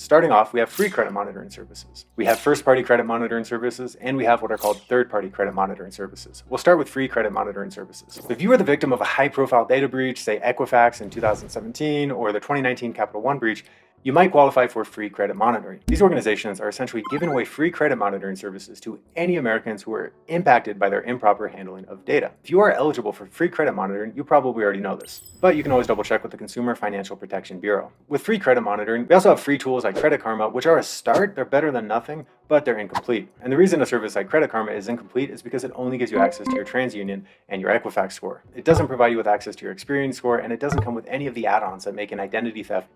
Starting off, we have free credit monitoring services. We have first-party credit monitoring services, and we have what are called third-party credit monitoring services. We'll start with free credit monitoring services. If you were the victim of a high-profile data breach, say Equifax in 2017 or the 2019 Capital One breach, you might qualify for free credit monitoring. These organizations are essentially giving away free credit monitoring services to any Americans who are impacted by their improper handling of data. If you are eligible for free credit monitoring, you probably already know this, but you can always double check with the Consumer Financial Protection Bureau. With free credit monitoring, we also have free tools like Credit Karma, which are a start. They're better than nothing, but they're incomplete. And the reason a service like Credit Karma is incomplete is because it only gives you access to your TransUnion and your Equifax score. It doesn't provide you with access to your Experian score, and it doesn't come with any of the add-ons that make an identity theft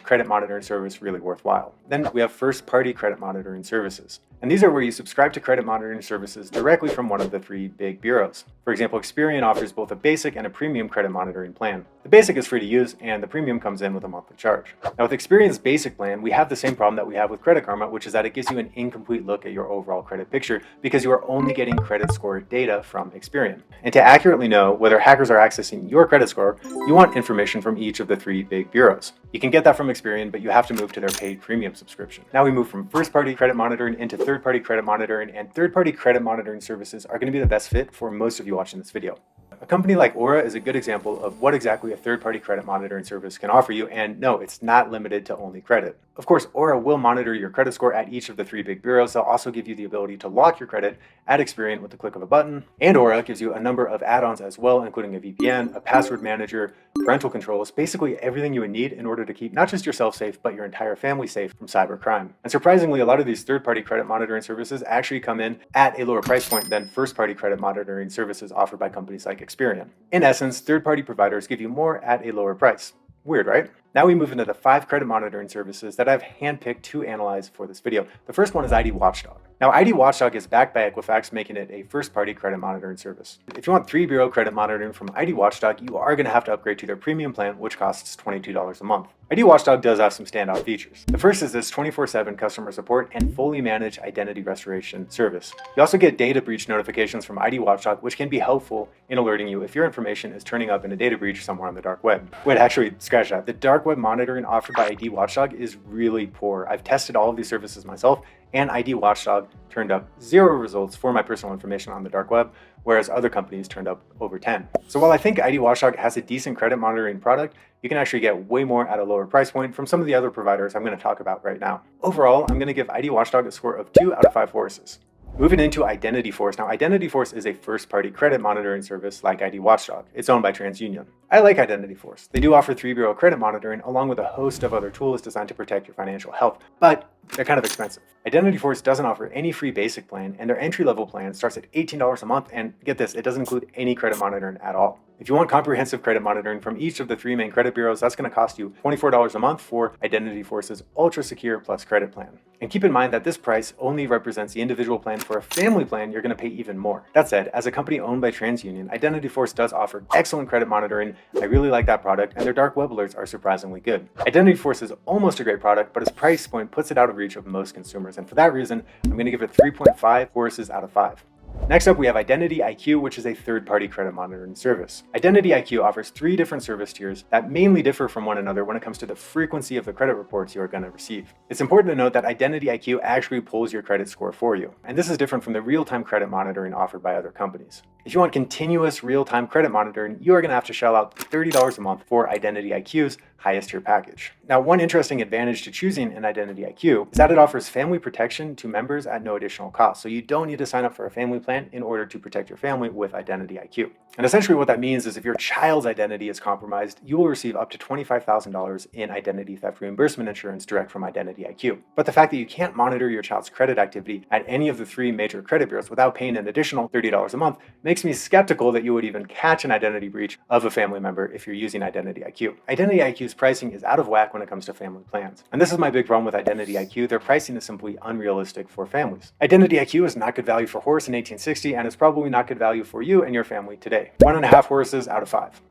/ credit monitoring service really worthwhile. Then we have first-party credit monitoring services. And these are where you subscribe to credit monitoring services directly from one of the three big bureaus. For example, Experian offers both a basic and a premium credit monitoring plan. The basic is free to use, and the premium comes in with a monthly charge. Now with Experian's basic plan, we have the same problem that we have with Credit Karma, which is that it gives you an incomplete look at your overall credit picture because you are only getting credit score data from Experian. And to accurately know whether hackers are accessing your credit score, you want information from each of the three big bureaus. You can get that from Experian, but you have to move to their paid premium subscription. Now we move from first-party credit monitoring into third-party credit monitoring, and third-party credit monitoring services are going to be the best fit for most of you watching this video. A company like Aura is a good example of what exactly a third-party credit monitoring service can offer you, and no, it's not limited to only credit. Of course, Aura will monitor your credit score at each of the three big bureaus. They'll also give you the ability to lock your credit at Experian with the click of a button, and Aura gives you a number of add-ons as well, including a VPN, a password manager, parental controls, basically everything you would need in order to keep not just yourself safe, but your entire family safe from cybercrime. And surprisingly, a lot of these third-party credit monitoring services actually come in at a lower price point than first-party credit monitoring services offered by companies like Experian. In essence, third-party providers give you more at a lower price. Weird, right? Now we move into the 5 credit monitoring services that I've handpicked to analyze for this video. The first one is ID Watchdog. Now ID Watchdog is backed by Equifax, making it a first-party credit monitoring service. If you want 3-bureau credit monitoring from ID Watchdog, you are going to have to upgrade to their premium plan, which costs $22 a month. ID Watchdog does have some standout features. The first is this 24/7 customer support and fully managed identity restoration service. You also get data breach notifications from ID Watchdog, which can be helpful in alerting you if your information is turning up in a data breach somewhere on the dark web. Wait, actually, scratch that. The dark web monitoring offered by ID Watchdog is really poor. I've tested all of these services myself, and ID Watchdog turned up 0 results for my personal information on the dark web, whereas other companies turned up over 10. So while I think ID Watchdog has a decent credit monitoring product, you can actually get way more at a lower price point from some of the other providers I'm going to talk about right now. Overall, I'm going to give ID Watchdog a score of 2 out of 5 horses. Moving into Identity Force. Now, Identity Force is a first-party credit monitoring service like ID Watchdog. It's owned by TransUnion. I like Identity Force. They do offer 3-bureau credit monitoring along with a host of other tools designed to protect your financial health, but they're kind of expensive. Identity Force doesn't offer any free basic plan, and their entry-level plan starts at $18 a month, and get this, it doesn't include any credit monitoring at all. If you want comprehensive credit monitoring from each of the 3 main credit bureaus, that's going to cost you $24 a month for Identity Force's Ultra Secure Plus credit plan. And keep in mind that this price only represents the individual plan. For a family plan, you're going to pay even more. That said, as a company owned by TransUnion, Identity Force does offer excellent credit monitoring. I really like that product, and their dark web alerts are surprisingly good. Identity Force is almost a great product, but its price point puts it out of reach of most consumers. And for that reason, I'm going to give it 3.5 horses out of 5. Next up, we have Identity IQ, which is a third-party credit monitoring service. Identity IQ offers 3 different service tiers that mainly differ from one another when it comes to the frequency of the credit reports you are going to receive. It's important to note that Identity IQ actually pulls your credit score for you, and this is different from the real-time credit monitoring offered by other companies. If you want continuous real-time credit monitoring, you are going to have to shell out $30 a month for Identity IQ's highest tier package. Now, one interesting advantage to choosing an Identity IQ is that it offers family protection to members at no additional cost. So you don't need to sign up for a family plan in order to protect your family with Identity IQ. And essentially what that means is if your child's identity is compromised, you will receive up to $25,000 in identity theft reimbursement insurance direct from Identity IQ. But the fact that you can't monitor your child's credit activity at any of the 3 major credit bureaus without paying an additional $30 a month makes me skeptical that you would even catch an identity breach of a family member if you're using Identity IQ. Identity IQ's pricing is out of whack when it comes to family plans. And this is my big problem with Identity IQ. Their pricing is simply unrealistic for families. Identity IQ is not good value for horse in 1860, and it's probably not good value for you and your family today. 1.5 horses out of 5.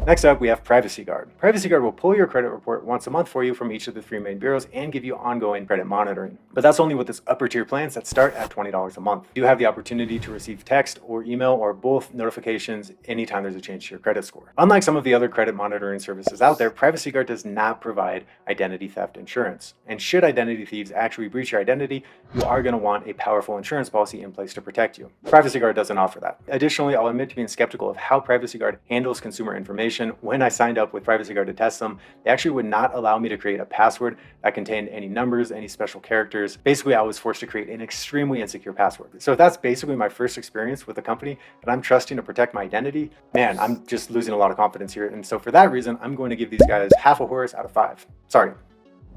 Next up, we have PrivacyGuard. PrivacyGuard will pull your credit report once a month for you from each of the 3 main bureaus and give you ongoing credit monitoring. But that's only with its upper tier plans that start at $20 a month. You have the opportunity to receive text or email or both notifications anytime there's a change to your credit score. Unlike some of the other credit monitoring services out there, PrivacyGuard does not provide identity theft insurance. And should identity thieves actually breach your identity, you are going to want a powerful insurance policy in place to protect you. PrivacyGuard doesn't offer that. Additionally, I'll admit to being skeptical of how PrivacyGuard handles consumer information. When I signed up with PrivacyGuard to test them, they actually would not allow me to create a password that contained any numbers, any special characters. Basically, I was forced to create an extremely insecure password. So if that's basically my first experience with a company that I'm trusting to protect my identity, man, I'm just losing a lot of confidence here. And so for that reason, I'm going to give these guys half a horse out of 5. Sorry.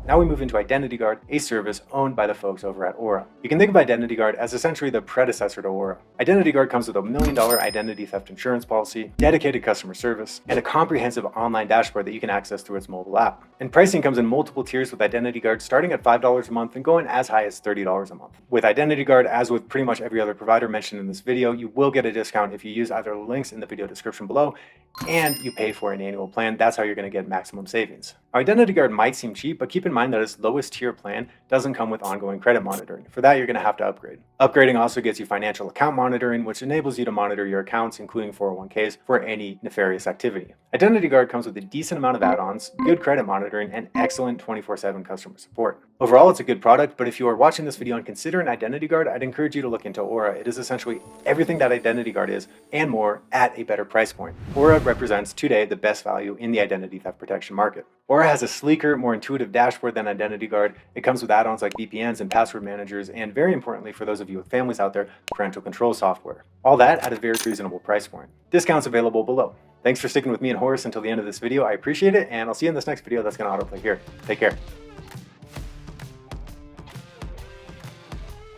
Now we move into IdentityGuard, a service owned by the folks over at Aura. You can think of IdentityGuard as essentially the predecessor to Aura. IdentityGuard comes with a $1 million identity theft insurance policy, dedicated customer service, and a comprehensive online dashboard that you can access through its mobile app. And pricing comes in multiple tiers with IdentityGuard starting at $5 a month and going as high as $30 a month. With IdentityGuard, as with pretty much every other provider mentioned in this video, you will get a discount if you use either the links in the video description below and you pay for an annual plan. That's how you're going to get maximum savings. IdentityGuard might seem cheap, but keep in mind that its lowest tier plan doesn't come with ongoing credit monitoring. For that, you're going to have to upgrade. Upgrading also gets you financial account monitoring, which enables you to monitor your accounts, including 401ks, for any nefarious activity. IdentityGuard comes with a decent amount of add-ons, good credit monitoring, and excellent 24/7 customer support. Overall, it's a good product, but if you are watching this video and considering IdentityGuard, I'd encourage you to look into Aura. It is essentially everything that IdentityGuard is and more at a better price point. Aura represents today the best value in the identity theft protection market. Aura has a sleeker, more intuitive dashboard than IdentityGuard. It comes with add-ons like VPNs and password managers, and very importantly for those of you with families out there, parental control software. All that at a very reasonable price point. Discounts available below. Thanks for sticking with me and Horace until the end of this video. I appreciate it, and I'll see you in this next video that's going to autoplay here. Take care.